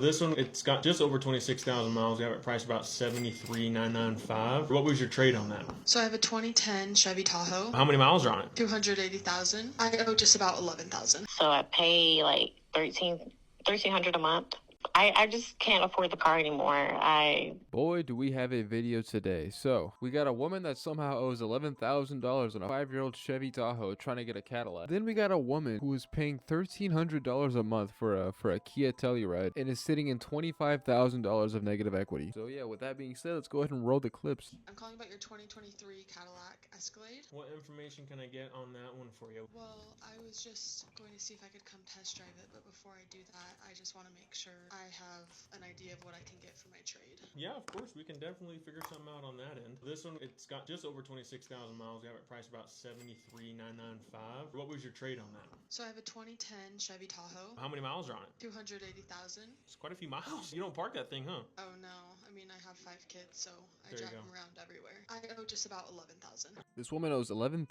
This one, it's got just over 26,000 miles. We have it priced about 73,995. What was your trade on that? So I have a 2010 Chevy Tahoe. How many miles are on it? 280,000. I owe just about 11,000. So I pay like 1,300 a month. I just can't afford the car anymore. Boy, do we have a video today. So, we got a woman that somehow owes $11,000 on a 5-year-old Chevy Tahoe trying to get a Cadillac. Then we got a woman who is paying $1,300 a month for a Kia Telluride and is sitting in $25,000 of negative equity. So yeah, with that being said, let's go ahead and roll the clips. I'm calling about your 2023 Cadillac Escalade. What information can I get on that one for you? Well, I was just going to see if I could come test drive it, but before I do that, I just want to make sure I have an idea of what I can get for my trade. Yeah, of course, we can definitely figure something out on that end. This one, it's got just over 26,000 miles. We have it priced about 73,995. What was your trade on that? So I have a 2010 Chevy Tahoe. How many miles are on it? 280,000. It's quite a few miles. You don't park that thing, huh? Oh no, I mean I have 5 kids, so I There you drive go. them around everywhere. I owe just about 11,000. This woman owes $11,000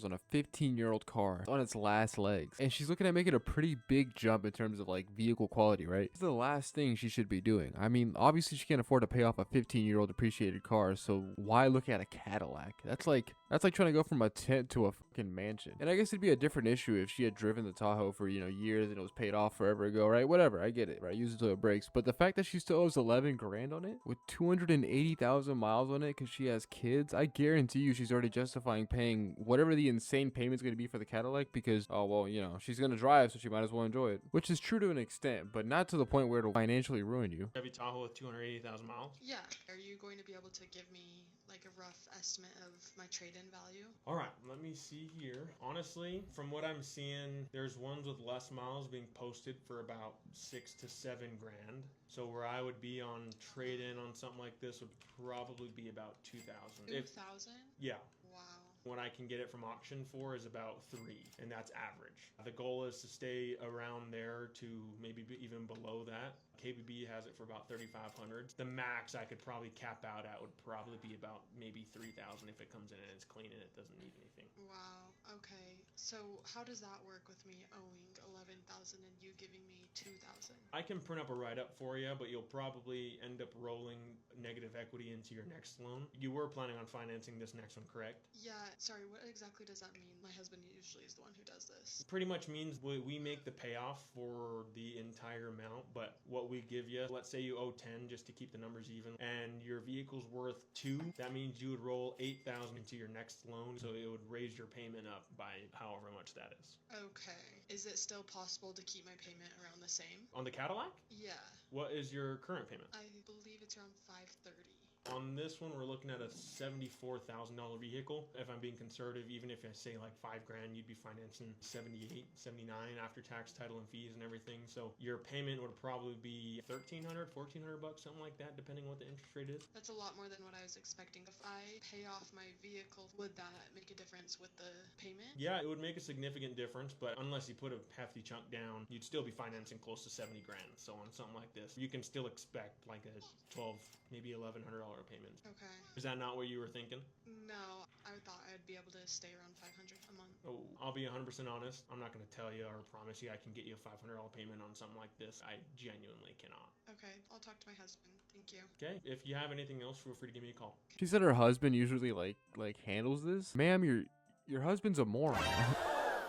on a 15-year-old car on its last legs. And she's looking at making a pretty big jump in terms of like vehicle quality, right? It's the last thing she should be doing. I mean, obviously she can't afford to pay off a 15-year-old depreciated car, so why look at a Cadillac? That's like trying to go from a tent to a fucking mansion. And I guess it'd be a different issue if she had driven the Tahoe for, years and it was paid off forever ago, right? Whatever, I get it, right? Use it till it breaks. But the fact that she still owes 11 grand on it with 280,000 miles on it because she has kids, I guarantee you she's already justifying paying whatever the insane payment's going to be for the Cadillac because, oh, well, she's going to drive, so she might as well enjoy it. Which is true to an extent, but not to the point where it'll financially ruin you. Chevy Tahoe with 280,000 miles? Yeah. Are you going to be able to give me like a rough estimate of my trade-in value? All right, let me see here. Honestly, from what I'm seeing, there's ones with less miles being posted for about 6 to 7 grand. So where I would be on trade-in on something like this would probably be about 2,000. 2,000? Yeah. Wow. What I can get it from auction for is about 3, and that's average. The goal is to stay around there to maybe even below that. KBB has it for about 3,500. The max I could probably cap out at would probably be about maybe 3,000 if it comes in and it's clean and it doesn't need anything. Wow. Okay. So how does that work with me owing 11,000 and you giving me 2,000? I can print up a write-up for you, but you'll probably end up rolling negative equity into your next loan. You were planning on financing this next one, correct? Yeah. Sorry, what exactly does that mean? My husband usually is the one who does this. Pretty much means we make the payoff for the entire amount, but what we give you, let's say you owe 10 just to keep the numbers even, and your vehicle's worth 2, that means you would roll 8,000 into your next loan, so it would raise your payment up by however much that is. Okay. Is it still possible to keep my payment around the same? On the Cadillac? Yeah. What is your current payment? I believe it's around 530. On this one, we're looking at a $74,000 vehicle. If I'm being conservative, even if I say like 5 grand, you'd be financing 78, 79 after tax, title, and fees and everything. So your payment would probably be $1,300, $1,400 bucks, something like that, depending on what the interest rate is. That's a lot more than what I was expecting. If I pay off my vehicle, would that make a difference with the payment? Yeah, it would make a significant difference, but unless you put a hefty chunk down, you'd still be financing close to 70 grand. So on something like this, you can still expect like a 12, maybe $1,100 payment. Okay. Is that not what you were thinking? No, I thought I'd be able to stay around 500 a month. Oh, I'll be 100% honest. I'm not going to tell you or promise you I can get you a $500 payment on something like this. I genuinely cannot. Okay, I'll talk to my husband. Thank you. Okay, if you have anything else, feel free to give me a call. She said her husband usually like handles this. Ma'am, your husband's a moron.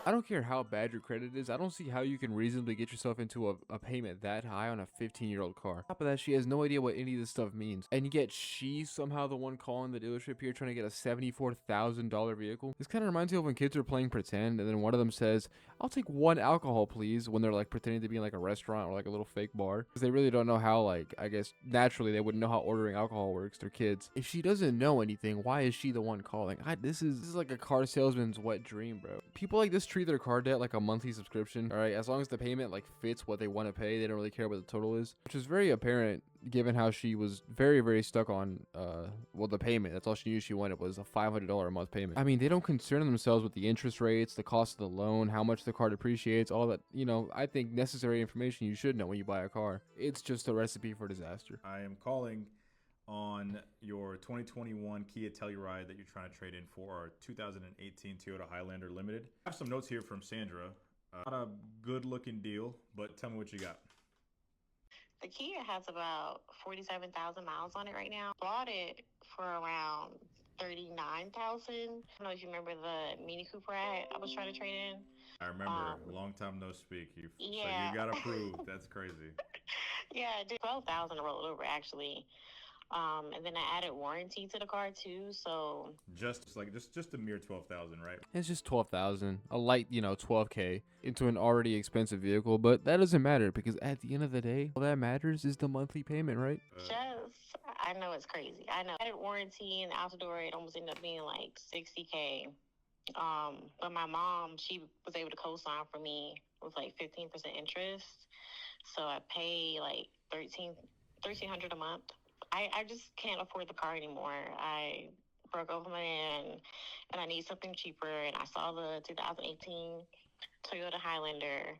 I don't care how bad your credit is. I don't see how you can reasonably get yourself into a payment that high on a 15-year-old car. On top of that, she has no idea what any of this stuff means. And yet she's somehow the one calling the dealership here trying to get a $74,000 vehicle. This kind of reminds me of when kids are playing pretend and then one of them says, "I'll take 1 alcohol, please," when they're like pretending to be in like a restaurant or like a little fake bar. Because they really don't know how, like, I guess naturally they wouldn't know how ordering alcohol works. They're kids. If she doesn't know anything, why is she the one calling? This is like a car salesman's wet dream, bro. People like this treat their car debt like a monthly subscription. All right, as long as the payment like fits what they want to pay, they don't really care what the total is, which is very apparent given how she was very, very stuck on the payment. That's all she knew she wanted was a $500 a month payment. I mean, they don't concern themselves with the interest rates, the cost of the loan, how much the car depreciates, all that, I think necessary information you should know when you buy a car. It's just a recipe for disaster. I am calling on your 2021 Kia Telluride that you're trying to trade in for our 2018 Toyota Highlander Limited. I have some notes here from Sandra. Not a good looking deal, but tell me what you got. The Kia has about 47,000 miles on it right now. Bought it for around 39,000. I don't know if you remember the Mini Cooper I was trying to trade in. I remember. Long time no speak. So Yeah. you got approved. That's crazy. Yeah, I did 12,000 to roll it over actually. And then I added warranty to the car too. So Just a mere 12,000, right? It's just 12,000, a light, 12K into an already expensive vehicle, but that doesn't matter because at the end of the day, all that matters is the monthly payment, right? I know it's crazy. I know. I added warranty and out the door, it almost ended up being like 60K. But my mom, she was able to co-sign for me with like 15% interest. So I pay like $1,300 a month. I just can't afford the car anymore. I broke up with my man and I need something cheaper. And I saw the 2018 Toyota Highlander.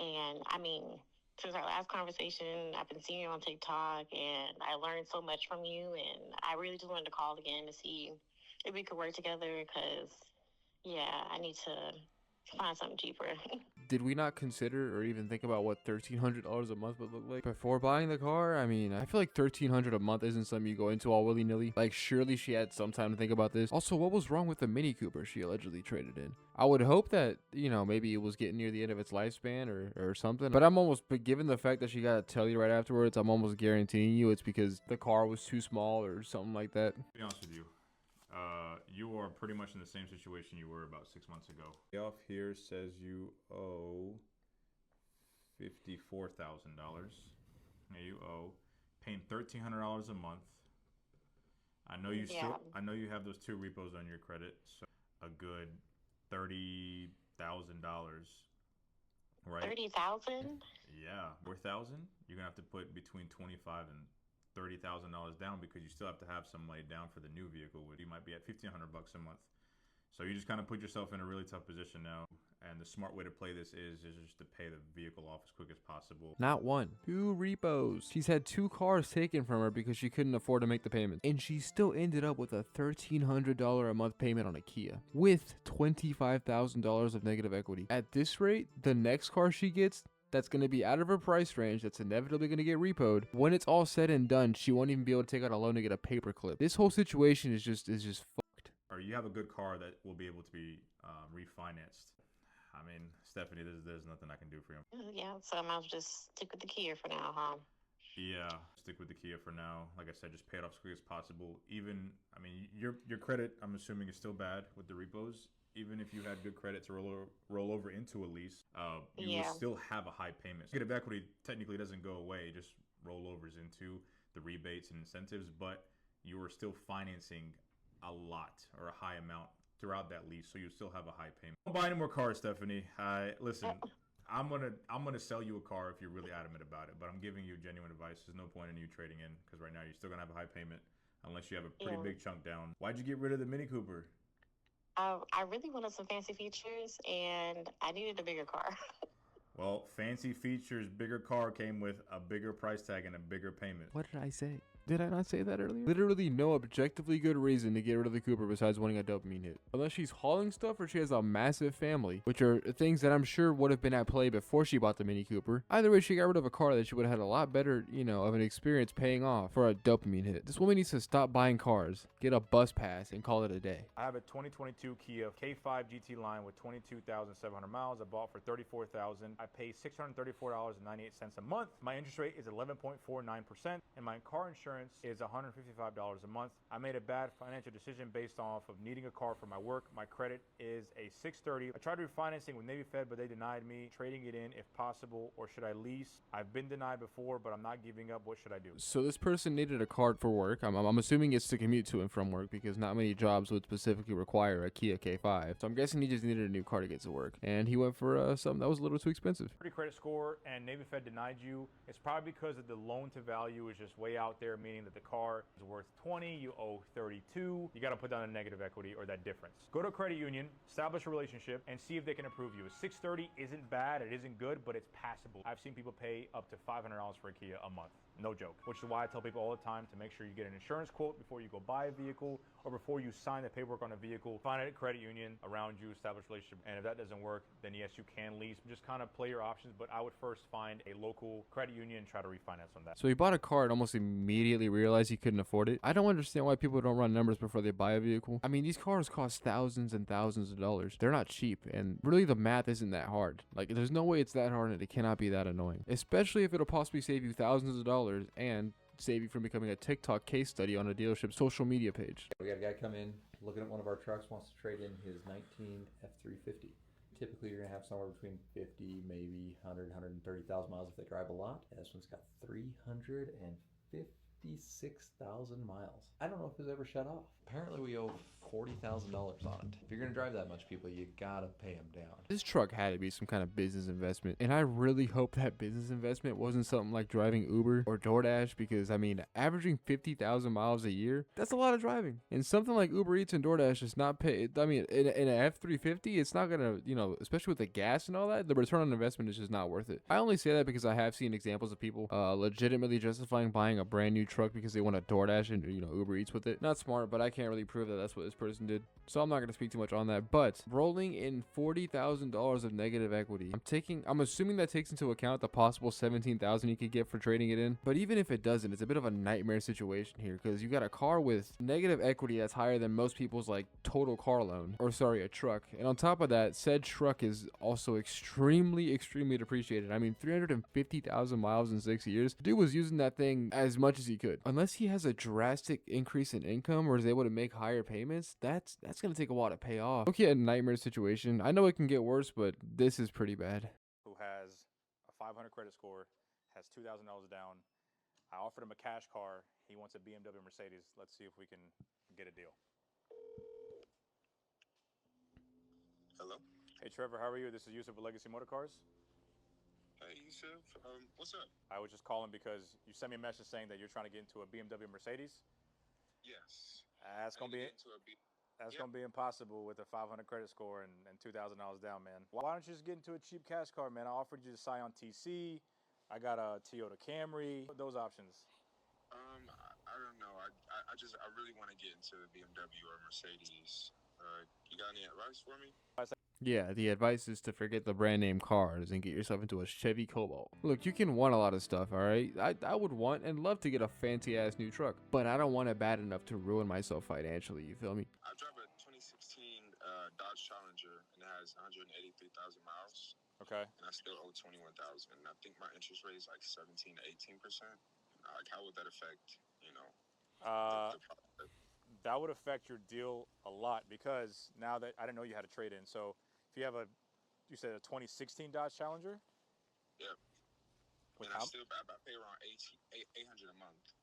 And I mean, since our last conversation, I've been seeing you on TikTok and I learned so much from you. And I really just wanted to call again to see if we could work together because, yeah, I need to find something cheaper. Did we not consider or even think about what $1,300 a month would look like before buying the car? I mean, I feel like $1,300 a month isn't something you go into all willy-nilly. Like, surely she had some time to think about this. Also, what was wrong with the Mini Cooper she allegedly traded in? I would hope that, maybe it was getting near the end of its lifespan or something. But but given the fact that she got to tell you right afterwards, I'm almost guaranteeing you it's because the car was too small or something like that. To be honest with you, you are pretty much in the same situation you were about 6 months ago. Off here says you owe $54,000. Yeah, you owe paying $1,300 a month. I know you have those 2 repos on your credit, so a good $30,000, right? 30,000? Yeah, 4,000. You're gonna have to put between $25,000 and $30,000 down because you still have to have some money down for the new vehicle. You might be at $1,500 a month. So you just kind of put yourself in a really tough position now. And the smart way to play this is just to pay the vehicle off as quick as possible. Not 1, 2 repos. She's had 2 cars taken from her because she couldn't afford to make the payment. And she still ended up with a $1,300 a month payment on a Kia with $25,000 of negative equity. At this rate, the next car she gets, that's going to be out of her price range, that's inevitably going to get repoed. When it's all said and done, she won't even be able to take out a loan to get a paperclip. This whole situation is just fucked. Or you have a good car that will be able to be refinanced. I mean, Stephanie, there's nothing I can do for you. Yeah, so I might just stick with the Kia for now, huh? Yeah, stick with the Kia for now. Like I said, just pay it off as quick as possible. Your credit, I'm assuming, is still bad with the repos. Even if you had good credit to roll over into a lease, you will still have a high payment. Negative equity technically doesn't go away; it just rollovers into the rebates and incentives. But you are still financing a lot or a high amount throughout that lease, so you still have a high payment. Don't buy any more cars, Stephanie. Listen, I'm gonna sell you a car if you're really adamant about it, but I'm giving you genuine advice. There's no point in you trading in because right now you're still gonna have a high payment unless you have a pretty big chunk down. Why'd you get rid of the Mini Cooper? I really wanted some fancy features, and I needed a bigger car. Well, fancy features, bigger car came with a bigger price tag and a bigger payment. What did I say? Did I not say that earlier? Literally no objectively good reason to get rid of the Cooper besides wanting a dopamine hit. Unless she's hauling stuff or she has a massive family, which are things that I'm sure would have been at play before she bought the Mini Cooper. Either way, she got rid of a car that she would have had a lot better, of an experience paying off for a dopamine hit. This woman needs to stop buying cars, get a bus pass, and call it a day. I have a 2022 Kia K5 GT line with 22,700 miles. I bought for $34,000. I pay $634.98 a month. My interest rate is 11.49%, and my car insurance is $155 a month. I made a bad financial decision based off of needing a car for my work. My credit is a 630. I tried refinancing with Navy Fed, but they denied me. Trading it in if possible, or should I lease? I've been denied before, but I'm not giving up. What should I do? So this person needed a car for work. I'm assuming it's to commute to and from work because not many jobs would specifically require a Kia K5. So I'm guessing he just needed a new car to get to work. And he went for something that was a little too expensive. Pretty credit score, and Navy Fed denied you. It's probably because of the loan to value is just way out there, meaning that the car is worth 20, you owe 32. You got to put down a negative equity or that difference. Go to a credit union, establish a relationship, and see if they can approve you. A 630 isn't bad, it isn't good, but it's passable. I've seen people pay up to $500 for a Kia a month. No joke. Which is why I tell people all the time to make sure you get an insurance quote before you go buy a vehicle or before you sign the paperwork on a vehicle. Find a credit union around you, establish a relationship, and if that doesn't work, then yes, you can lease. Just kind of play your options, but I would first find a local credit union and try to refinance on that. So he bought a car and almost immediately realized he couldn't afford it. I don't understand why people don't run numbers before they buy a vehicle. I mean, these cars cost thousands and thousands of dollars. They're not cheap, and really the math isn't that hard. Like, there's no way it's that hard and it cannot be that annoying. Especially if it'll possibly save you thousands of dollars and save you from becoming a TikTok case study on a dealership's social media page. We got a guy come in, looking at one of our trucks, wants to trade in his 19 F350. Typically, you're going to have somewhere between 50, maybe 100, 130,000 miles if they drive a lot. And this one's got 356,000 miles. I don't know if it's ever shut off. Apparently, we owe $40,000 on it. If you're going to drive that much, people, you got to pay them down. This truck had to be some kind of business investment, and I really hope that business investment wasn't something like driving Uber or DoorDash, because I mean, averaging 50,000 miles a year, that's a lot of driving. And something like Uber Eats and DoorDash is not pay. I mean, in an F350, it's not gonna, you know, especially with the gas and all that, the return on investment is just not worth it. I only say that because I have seen examples of people legitimately justifying buying a brand new truck because they want to DoorDash and, you know, Uber Eats with it. Not smart, but I can't really prove that that's what this person did, so I'm not gonna speak too much on that. But rolling in $40,000 of negative equity, I'm assuming that takes into account the possible $17,000 you could get for trading it in. But even if it doesn't, it's a bit of a nightmare situation here, because you got a car with negative equity that's higher than most people's like total car loan, or sorry, a truck. And on top of that, said truck is also extremely depreciated. I mean, 350,000 miles in 6 years. Dude was using that thing as much as he could. Unless he has a drastic increase in income or is able to make higher payments, that's gonna take a while to pay off. Okay, a nightmare situation. I know it can get worse, but this is pretty bad. Who has a 500 credit score, has $2,000 down. I offered him a cash car. He wants a BMW Mercedes. Let's see if we can get a deal. Hello. Hey Trevor, how are you? This is Yusuf with Legacy Motor Cars. Hey Yusuf, what's up? I was just calling because you sent me a message saying that you're trying to get into a BMW Mercedes. Yes. That's gonna be gonna be impossible with a 500 credit score and $2,000 down, man. Why don't you just get into a cheap cash car, man? I offered you the Scion TC. I got a Toyota Camry. Those options. I don't know. I really want to get into the BMW or Mercedes. You got any advice for me? Yeah, the advice is to forget the brand name cars and get yourself into a Chevy Cobalt. Look, you can want a lot of stuff, alright? I would want and love to get a fancy ass new truck, but I don't want it bad enough to ruin myself financially, you feel me? I drive a 2016 Dodge Challenger and it has 183,000 miles. Okay. And I still owe 21,000. And I think my interest rate is like 17 to 18%. Like, how would that affect, you know, the profit? That would affect your deal a lot because now that I didn't know you had a trade in. So if you have you said a 2016 Dodge Challenger? Yep. With and I pay around $800 a month.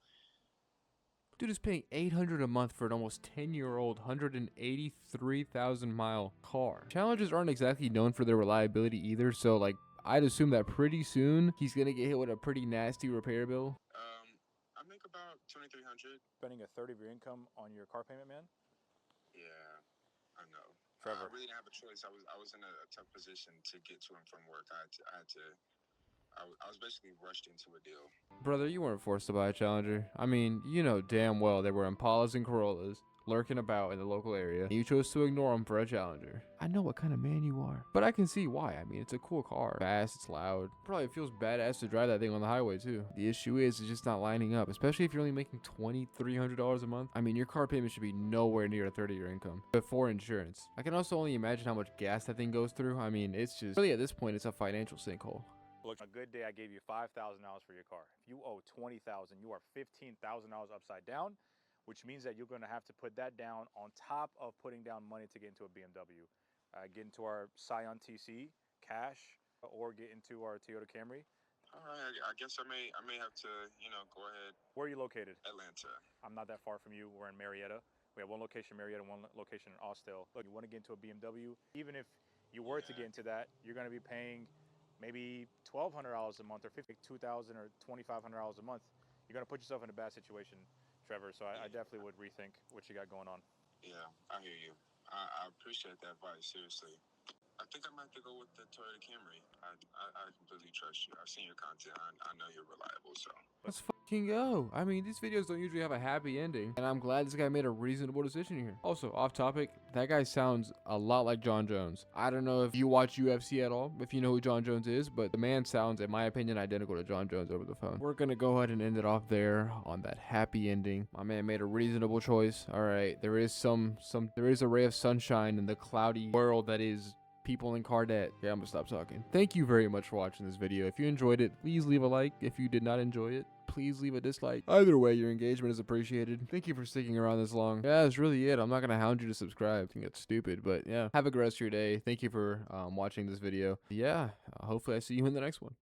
Dude is paying $800 a month for an almost 10-year-old 183,000 mile car. Challengers aren't exactly known for their reliability either, so like I'd assume that pretty soon he's gonna get hit with a pretty nasty repair bill. I make about $2,300. Spending a third of your income on your car payment, man? Yeah, I know. Trevor. I really didn't have a choice. I was in a tough position to get to and from work. I was basically rushed into a deal. Brother, you weren't forced to buy a Challenger. I mean, you know damn well there were Impalas and Corollas lurking about in the local area. You chose to ignore them for a Challenger. I know what kind of man you are, but I can see why. I mean, it's a cool car. Fast, it's loud. Probably feels badass to drive that thing on the highway too. The issue is it's just not lining up, especially if you're only making $2,300 a month. I mean, your car payment should be nowhere near a third of your income before insurance. I can also only imagine how much gas that thing goes through. I mean, it's just really at this point, it's a financial sinkhole. Look, a good day, I gave you $5,000 for your car. If you owe $20,000, you are $15,000 upside down, which means that you're going to have to put that down on top of putting down money to get into a BMW. Get into our Scion TC, cash, or get into our Toyota Camry. All right, I guess I may have to, you know, go ahead. Where are you located? Atlanta. I'm not that far from you. We're in Marietta. We have one location in Marietta, one location in Austell. Look, you want to get into a BMW, even if you were to get into that, you're going to be paying maybe $1,200 a month or $2,000 or $2,500 a month. You're going to put yourself in a bad situation, Trevor. So I definitely would rethink what you got going on. Yeah, I hear you. I appreciate that advice, seriously. I think I might have to go with the Toyota Camry. I completely trust you. I've seen your content. I know you're reliable, so. Let's fucking go. I mean, these videos don't usually have a happy ending, and I'm glad this guy made a reasonable decision here. Also, off topic, that guy sounds a lot like John Jones. I don't know if you watch UFC at all, if you know who John Jones is, but the man sounds, in my opinion, identical to John Jones over the phone. We're gonna go ahead and end it off there on that happy ending. My man made a reasonable choice. All right, there is there is a ray of sunshine in the cloudy world that is people in car debt. Okay, I'm gonna stop talking. Thank you very much for watching this video. If you enjoyed it, please leave a like. If you did not enjoy it, please leave a dislike. Either way, your engagement is appreciated. Thank you for sticking around this long. Yeah, that's really it. I'm not gonna hound you to subscribe. I think that's stupid, but yeah. Have a good rest of your day. Thank you for watching this video. Yeah, hopefully I see you in the next one.